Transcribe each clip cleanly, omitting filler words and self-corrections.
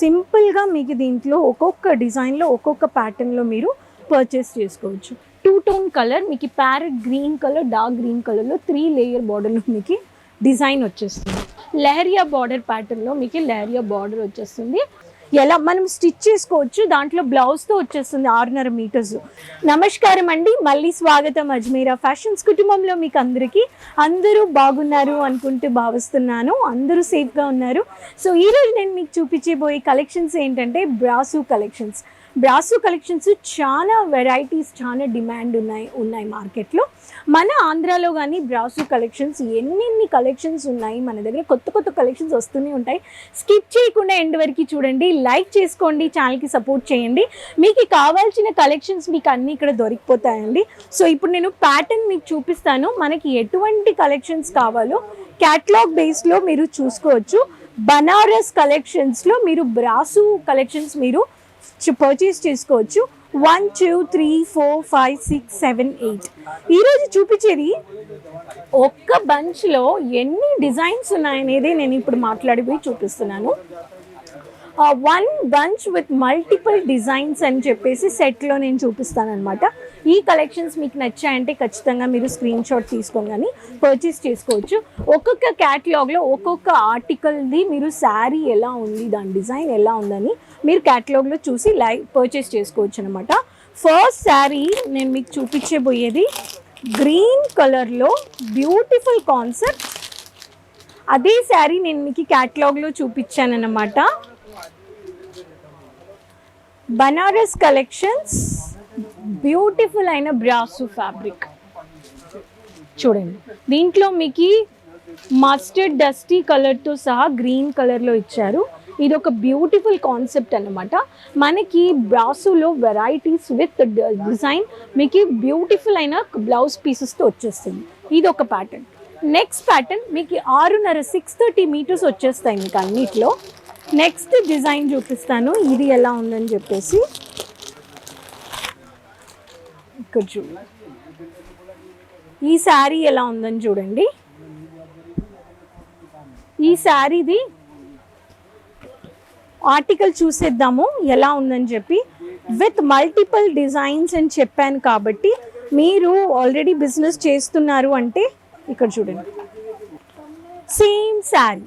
సింపుల్గా మీకు దీంట్లో ఒక్కొక్క డిజైన్లో ఒక్కొక్క ప్యాటర్న్లో మీరు పర్చేస్ చేసుకోవచ్చు. 2 టోన్ కలర్ మీకు parrot green colour, dark green కలర్లో 3 లేయర్ బార్డర్లో మీకు డిజైన్ వచ్చేస్తుంది. లెహరియా బార్డర్ ప్యాటర్న్లో మీకు లెహరియా బార్డర్ వచ్చేస్తుంది. ఎలా మనం స్టిచ్ చేసుకోవచ్చు, దాంట్లో బ్లౌజ్తో వచ్చేస్తుంది 6.5 మీటర్స్. నమస్కారం అండి, మళ్ళీ స్వాగతం అజ్మీరా ఫ్యాషన్స్ కుటుంబంలో. మీకు అందరూ బాగున్నారు అనుకుంటూ భావిస్తున్నాను, అందరూ సేఫ్గా ఉన్నారు. సో ఈరోజు నేను మీకు చూపించబోయే కలెక్షన్స్ ఏంటంటే బ్రాసో కలెక్షన్స్ చాలా వెరైటీస్, చాలా డిమాండ్ ఉన్నాయి మార్కెట్లో. మన ఆంధ్రాలో కానీ బ్రాసో కలెక్షన్స్ ఎన్ని కలెక్షన్స్ ఉన్నాయి మన దగ్గర. కొత్త కలెక్షన్స్ వస్తూనే ఉంటాయి. స్కిప్ చేయకుండా ఎండ్ వరకు చూడండి, లైక్ చేసుకోండి, ఛానల్కి సపోర్ట్ చేయండి. మీకు కావాల్సిన కలెక్షన్స్ మీకు అన్నీ ఇక్కడ దొరికిపోతాయండి. సో ఇప్పుడు నేను ప్యాటర్న్ మీకు చూపిస్తాను. మనకి ఎటువంటి కలెక్షన్స్ కావాలో క్యాటలాగ్ బేస్లో మీరు చూసుకోవచ్చు. బనారస్ కలెక్షన్స్లో మీరు బ్రాసో కలెక్షన్స్ మీరు పర్చేస్ చేసుకోవచ్చు. 1 2 3 4 5 6 7 8 ఈరోజు చూపించేది ఒక్క బంచ్లో ఎన్ని డిజైన్స్ ఉన్నాయనేది నేను ఇప్పుడు మాట్లాడిపోయి చూపిస్తున్నాను. 1 బంచ్ విత్ మల్టిపుల్ డిజైన్స్ అని చెప్పేసి సెట్లో నేను చూపిస్తాను అనమాట. ఈ కలెక్షన్స్ మీకు నచ్చాయంటే ఖచ్చితంగా మీరు స్క్రీన్ షాట్ తీసుకొని కానీ పర్చేస్ చేసుకోవచ్చు. ఒక్కొక్క క్యాటలాగ్లో ఒక్కొక్క ఆర్టికల్ది మీరు శారీ ఎలా ఉంది, దాని డిజైన్ ఎలా ఉందని మీరు క్యాటలాగ్లో చూసి పర్చేస్ చేసుకోవచ్చు అనమాట. ఫస్ట్ శారీ నేను మీకు చూపించబోయేది గ్రీన్ కలర్లో బ్యూటిఫుల్ కాన్సెప్ట్. అదే శారీ నేను మీకు క్యాటలాగ్లో చూపించాను అనమాట. బనారస్ కలెక్షన్స్ బ్యూటిఫుల్ అయిన బ్రాసో ఫ్యాబ్రిక్ చూడండి. దీంట్లో మీకు మస్టర్డ్ డస్టీ కలర్తో సహా గ్రీన్ కలర్లో ఇచ్చారు. ఇది ఒక బ్యూటిఫుల్ కాన్సెప్ట్ అన్నమాట. మనకి బ్రాసోలో వెరైటీస్ విత్ డిజైన్ మీకు బ్యూటిఫుల్ అయిన బ్లౌజ్ పీసెస్తో వచ్చేస్తుంది. ఇది ఒక ప్యాటర్న్. నెక్స్ట్ ప్యాటర్న్ మీకు 6.5 మీటర్స్ వచ్చేస్తాయి మీకు అన్నిట్లో. నెక్స్ట్ డిజైన్ చూపిస్తాను, ఇది ఎలా ఉందని చెప్పేసి. ఇక్కడ చూడండి, ఈ శారీ ఎలా ఉందని చూడండి. ఈ శారీది ఆర్టికల్ చూసేద్దాము ఎలా ఉందని చెప్పి. విత్ మల్టిపుల్ డిజైన్స్ అని చెప్పాను కాబట్టి మీరు ఆల్రెడీ బిజినెస్ చేస్తున్నారు అంటే ఇక్కడ చూడండి. సేమ్ శారీ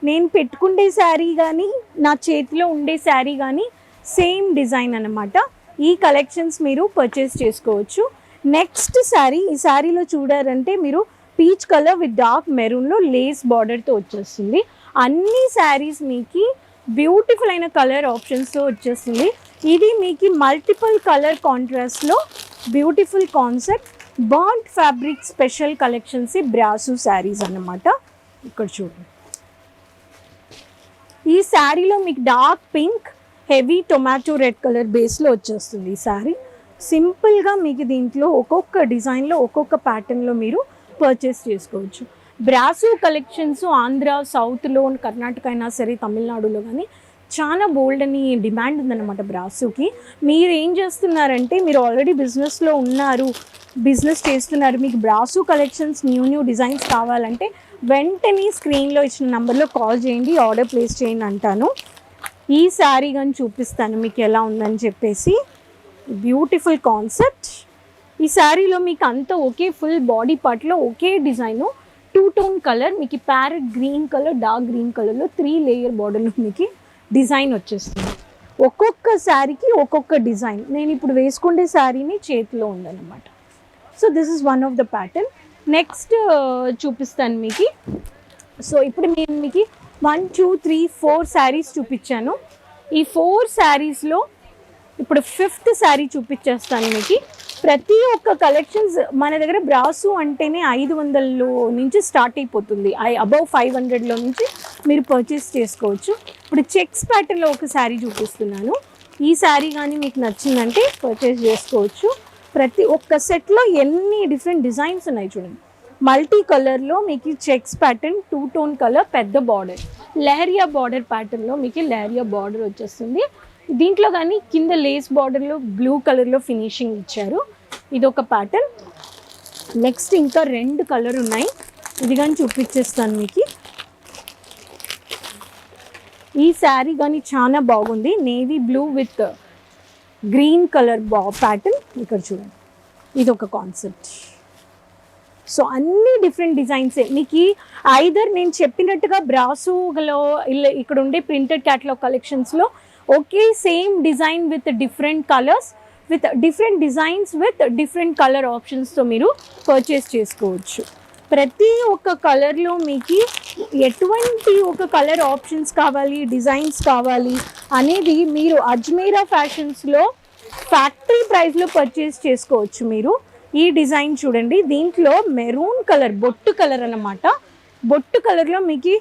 నేను పెట్టుకుండే శారీ కానీ నా చేతిలో ఉండే శారీ కానీ సేమ్ డిజైన్ అన్నమాట. ఈ కలెక్షన్స్ మీరు పర్చేస్ చేసుకోవచ్చు. నెక్స్ట్ శారీ, ఈ శారీలో చూడారంటే మీరు పీచ్ కలర్ విత్ డార్క్ మెరూన్లో లేస్ బార్డర్తో వచ్చేస్తుంది. అన్ని శారీస్ మీకు బ్యూటిఫుల్ అయిన కలర్ ఆప్షన్స్తో వచ్చేస్తుంది. ఇది మీకు మల్టిపుల్ కలర్ కాంట్రాస్ట్లో beautiful concept bond fabric special collections బ్రాసో శారీస్ అన్నమాట. ఇక్కడ చూడండి, ఈ శారీలో మీకు dark pink, heavy tomato red colour బేస్లో వచ్చేస్తుంది. ఈ శారీ సింపుల్గా మీకు దీంట్లో ఒక్కొక్క డిజైన్లో ఒక్కొక్క ప్యాటర్న్లో మీరు పర్చేస్ చేసుకోవచ్చు. బ్రాసో కలెక్షన్స్ ఆంధ్ర, సౌత్లో, కర్ణాటక అయినా సరే, తమిళనాడులో కానీ చాలా బోల్డ్ అని డిమాండ్ ఉందన్నమాట బ్రాసోకి. మీరు ఏం చేస్తున్నారంటే మీరు ఆల్రెడీ బిజినెస్లో ఉన్నారు, బిజినెస్ చేస్తున్నారు, మీకు బ్రాసో కలెక్షన్స్ న్యూ డిజైన్స్ కావాలంటే వెంటనే స్క్రీన్లో ఇచ్చిన నెంబర్లో కాల్ చేయండి, ఆర్డర్ ప్లేస్ చేయండి అంటాను. ఈ శారీ కానీ చూపిస్తాను మీకు ఎలా ఉందని చెప్పేసి. Beautiful concept. ఈ శారీలో మీకు అంతా ఒకే ఫుల్ బాడీ పార్ట్లో ఒకే డిజైను. 2 టోన్ కలర్ మీకు parrot green colour, dark green కలర్లో 3 లేయర్ బార్డర్లో మీకు డిజైన్ వచ్చేస్తుంది. ఒక్కొక్క శారీకి ఒక్కొక్క డిజైన్. నేను ఇప్పుడు వేసుకుండే శారీని చేతిలో ఉందన్నమాట. So this is one of the pattern. Next చూపిస్తాను మీకు. సో ఇప్పుడు నేను మీకు 1 2 3 4 శారీస్ చూపించాను. ఈ 4 శారీస్లో ఇప్పుడు 5th శారీ చూపించేస్తాను మీకు. ప్రతి ఒక్క కలెక్షన్స్ మన దగ్గర బ్రాసో అంటేనే 500 నుంచి స్టార్ట్ అయిపోతుంది. అబౌవ్ 500లో నుంచి మీరు పర్చేస్ చేసుకోవచ్చు. ఇప్పుడు చెక్స్ ప్యాటర్న్లో ఒక శారీ చూపిస్తున్నాను. ఈ శారీ కానీ మీకు నచ్చిందంటే పర్చేస్ చేసుకోవచ్చు. ప్రతి ఒక్క సెట్లో ఎన్ని డిఫరెంట్ డిజైన్స్ ఉన్నాయి చూడండి. మల్టీ కలర్లో మీకు చెక్స్ ప్యాటర్న్, 2 టోన్ కలర్, పెద్ద బార్డర్, లెహరియా బార్డర్ ప్యాటర్న్లో మీకు లెహరియా బార్డర్ వచ్చేస్తుంది. దీంట్లో కానీ కింద లేస్ బార్డర్లో బ్లూ కలర్లో ఫినిషింగ్ ఇచ్చారు. ఇది ఒక ప్యాటర్న్. నెక్స్ట్ ఇంకా 2 కలర్ ఉన్నాయి, ఇది కానీ చూపించేస్తాను మీకు. ఈ శారీ కానీ చాలా బాగుంది, navy blue with green colour pattern. ఇక్కడ చూడండి, ఇది ఒక కాన్సెప్ట్. సో అన్ని డిఫరెంట్ డిజైన్సే మీకు. ఐదర్ నేను చెప్పినట్టుగా బ్రాసోలో ఇక్కడ ఉండే ప్రింటెడ్ క్యాటలాగ్ కలెక్షన్స్లో ఒకే same design with different colours, with different designs, with different colour ఆప్షన్స్తో మీరు పర్చేస్ చేసుకోవచ్చు. ప్రతి ఒక్క కలర్లో మీకు ఎటువంటి ఒక కలర్ ఆప్షన్స్ కావాలి, డిజైన్స్ కావాలి అనేది మీరు అజ్మీరా ఫ్యాషన్స్లో ఫ్యాక్టరీ ప్రైస్లో పర్చేస్ చేసుకోవచ్చు. మీరు ఈ డిజైన్ చూడండి, దీంట్లో మెరూన్ కలర్ బొట్టు కలర్ అన్నమాట. బొట్టు కలర్లో మీకు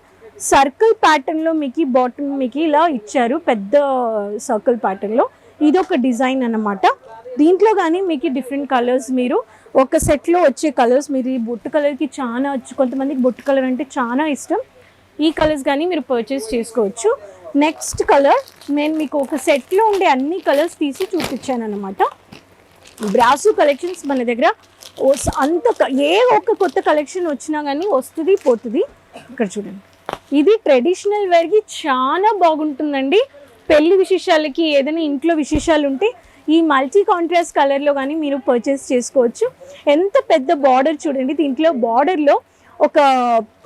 సర్కిల్ ప్యాటర్న్లో మీకు బాటమ్ మీకు ఇలా ఇచ్చారు, పెద్ద సర్కిల్ ప్యాటర్న్లో. ఇదొక డిజైన్ అన్నమాట. దీంట్లో కానీ మీకు డిఫరెంట్ కలర్స్, మీరు ఒక సెట్లో వచ్చే కలర్స్, మీరు ఈ బొట్టు కలర్కి చాలా కొంతమందికి బొట్టు కలర్ అంటే చాలా ఇష్టం. ఈ కలర్స్ కానీ మీరు పర్చేస్ చేసుకోవచ్చు. నెక్స్ట్ కలర్ నేను మీకు ఒక సెట్లో ఉండే అన్ని కలర్స్ తీసి చూపించాను అన్నమాట. బ్రాసో కలెక్షన్స్ మన దగ్గర అంత ఏ ఒక్క కొత్త కలెక్షన్ వచ్చినా కానీ వస్తుంది పోతుంది. ఇక్కడ చూడండి, ఇది ట్రెడిషనల్ వేర్కి చాలా బాగుంటుందండి. పెళ్లి విశేషాలకి ఏదైనా ఇంట్లో విశేషాలు ఉంటే ఈ మల్టీ కాంట్రాస్ట్ కలర్లో కానీ మీరు పర్చేస్ చేసుకోవచ్చు. ఎంత పెద్ద బార్డర్ చూడండి, దీంట్లో బార్డర్లో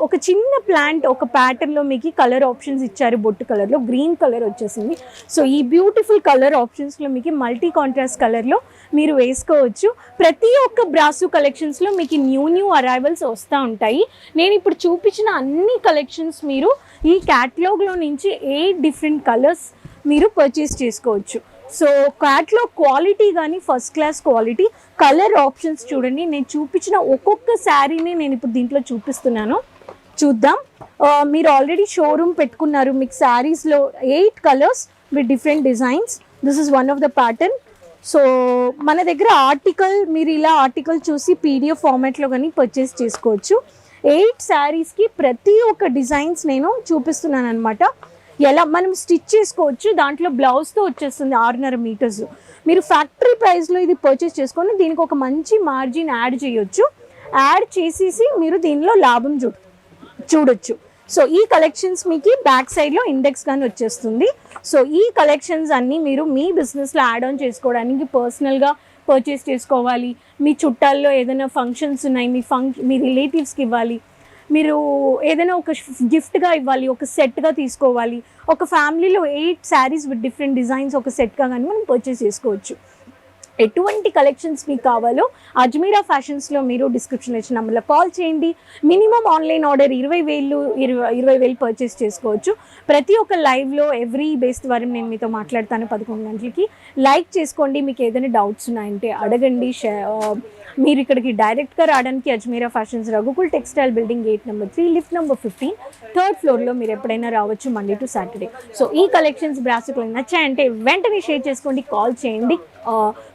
ఒక చిన్న ప్లాంట్ ఒక ప్యాటర్న్లో మీకు కలర్ ఆప్షన్స్ ఇచ్చారు. బొట్టు కలర్లో గ్రీన్ కలర్ వచ్చేసింది. సో ఈ బ్యూటిఫుల్ కలర్ ఆప్షన్స్లో మీకు మల్టీ కాంట్రాస్ట్ కలర్లో మీరు వేసుకోవచ్చు. ప్రతి ఒక్క బ్రాసో కలెక్షన్స్లో మీకు న్యూ అరైవల్స్ వస్తూ ఉంటాయి. నేను ఇప్పుడు చూపించిన అన్ని కలెక్షన్స్ మీరు ఈ క్యాటలాగ్లో నుంచి 8 డిఫరెంట్ కలర్స్ మీరు పర్చేస్ చేసుకోవచ్చు. సో క్యాటలాగ్ క్వాలిటీ కానీ first class quality. Colour options చూడండి, నేను చూపించిన ఒక్కొక్క శారీని నేను ఇప్పుడు దీంట్లో చూపిస్తున్నాను, చూద్దాం. మీరు ఆల్రెడీ షోరూమ్ పెట్టుకున్నారు, మీకు శారీస్లో 8 colours with different designs. This is one of the pattern. So మన దగ్గర ఆర్టికల్, మీరు ఇలా ఆర్టికల్ చూసి PDF ఫార్మాట్లో కానీ పర్చేస్ చేసుకోవచ్చు. 8 శారీస్కి ప్రతి ఒక్క డిజైన్స్ నేను చూపిస్తున్నాను అనమాట. ఎలా మనం స్టిచ్ చేసుకోవచ్చు, దాంట్లో బ్లౌజ్తో వచ్చేస్తుంది 6.5 మీటర్స్. మీరు ఫ్యాక్టరీ ప్రైస్లో ఇది పర్చేస్ చేసుకొని దీనికి ఒక మంచి మార్జిన్ యాడ్ చేయొచ్చు. యాడ్ చేసేసి మీరు దీనిలో లాభం చూడొచ్చు. సో ఈ కలెక్షన్స్ మీకు బ్యాక్ సైడ్లో ఇండెక్స్ కానీ వచ్చేస్తుంది. సో ఈ కలెక్షన్స్ అన్నీ మీరు మీ బిజినెస్లో యాడ్ ఆన్ చేసుకోవడానికి, పర్సనల్గా పర్చేస్ చేసుకోవాలి, మీ చుట్టాల్లో ఏదైనా ఫంక్షన్స్ ఉన్నాయి, మీ రిలేటివ్స్కి ఇవ్వాలి, మీరు ఏదైనా ఒక గిఫ్ట్గా ఇవ్వాలి, ఒక సెట్గా తీసుకోవాలి, ఒక ఫ్యామిలీలో 8 శారీస్ విత్ డిఫరెంట్ డిజైన్స్ ఒక సెట్గా కానీ మనం పర్చేస్ చేసుకోవచ్చు. ఎటువంటి కలెక్షన్స్ మీకు కావాలో అజ్మీరా ఫ్యాషన్స్లో మీరు డిస్క్రిప్షన్లో ఇచ్చిన నెంబర్లో కాల్ చేయండి. మినిమం ఆన్లైన్ ఆర్డర్ 20,000 పర్చేస్ చేసుకోవచ్చు. ప్రతి ఒక్క లైవ్లో ఎవ్రీ బేస్తవారం నేను మీతో మాట్లాడతాను 11 గంటలకి. లైక్ చేసుకోండి, మీకు ఏదైనా డౌట్స్ ఉన్నాయంటే అడగండి. మీరు ఇక్కడికి డైరెక్ట్గా రావడానికి Ajmeera fashions, Raghukul textile building, gate number 3, lift number 15, 3rd ఫ్లోర్లో మీరు ఎప్పుడైనా రావచ్చు, మండే టు సాటర్డే. సో ఈ కలెక్షన్స్ బ్రాసోలో నచ్చాయంటే వెంటనే షేర్ చేసుకోండి, కాల్ చేయండి.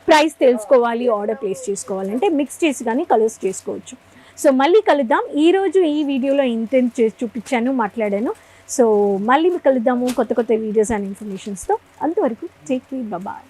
ప్రైస్ తెలుసుకోవాలి, ఆర్డర్ ప్లేస్ చేసుకోవాలంటే మిక్స్ చేసి కానీ కలర్స్ చేసుకోవచ్చు. సో మళ్ళీ కలుద్దాం. ఈరోజు ఈ వీడియోలో ఇంటెంట్ చేసి చూపించాను, మాట్లాడాను. సో మళ్ళీ కలుద్దాము కొత్త వీడియోస్ అండ్ ఇన్ఫర్మేషన్స్తో. అంతవరకు టేక్ కేర్, బాయ్.